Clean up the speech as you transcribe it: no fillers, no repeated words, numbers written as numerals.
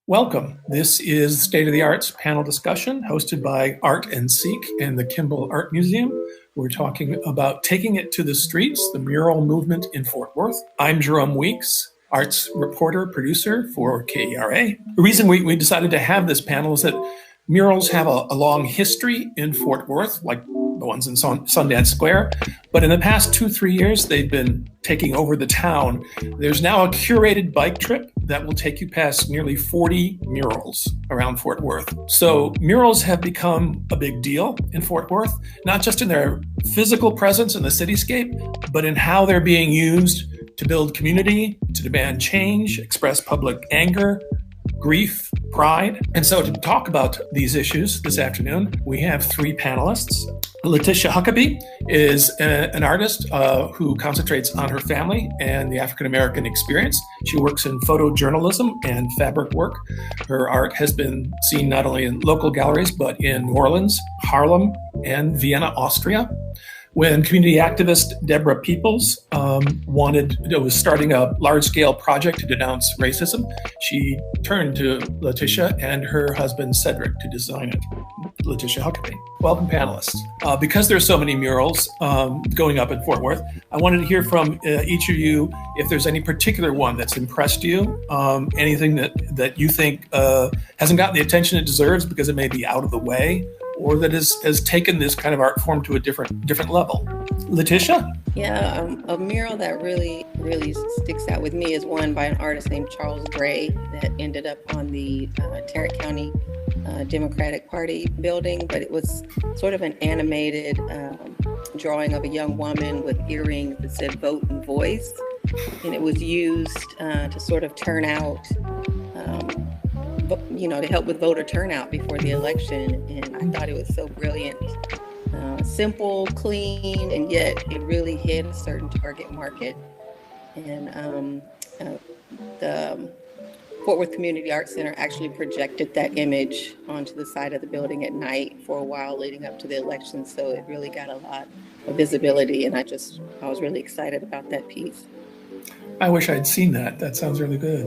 Welcome. This is State of the Arts panel discussion hosted by Art and Seek and the Kimball Art Museum. We're talking about taking it to the streets, the mural movement in Fort Worth. I'm Jerome Weeks, arts reporter, producer for KERA. The reason we decided to have this panel is that murals have a long history in Fort Worth, like the ones in Sundance Square. But in the past 2-3 years, they've been taking over the town. There's now a curated bike trip that will take you past nearly 40 murals around Fort Worth. So murals have become a big deal in Fort Worth, not just in their physical presence in the cityscape, but in how they're being used to build community, to demand change, express public anger, grief, pride. And so to talk about these issues this afternoon, we have three panelists. Letitia Huckabee is an artist who concentrates on her family and the African-American experience. She works in photojournalism and fabric work. Her art has been seen not only in local galleries, but in New Orleans, Harlem, and Vienna, Austria. When community activist Deborah Peoples was starting a large-scale project to denounce racism, she turned to Letitia and her husband Cedric to design it. Letitia Huckabee. Welcome, panelists. Because there's so many murals going up in Fort Worth, I wanted to hear from each of you if there's any particular one that's impressed you, anything that you think hasn't gotten the attention it deserves because it may be out of the way, or that has taken this kind of art form to a different level. Letitia? Yeah, a mural that really sticks out with me is one by an artist named Charles Gray that ended up on the Tarrant County Democratic Party building, but it was sort of an animated drawing of a young woman with earrings that said "Vote and Voice," and it was used to sort of turn out, to help with voter turnout before the election. And I thought it was so brilliant, simple, clean, and yet it really hit a certain target market. And the Fort Worth Community Arts Center actually projected that image onto the side of the building at night for a while leading up to the election. So it really got a lot of visibility, and I was really excited about that piece. I wish I'd seen that. That sounds really good.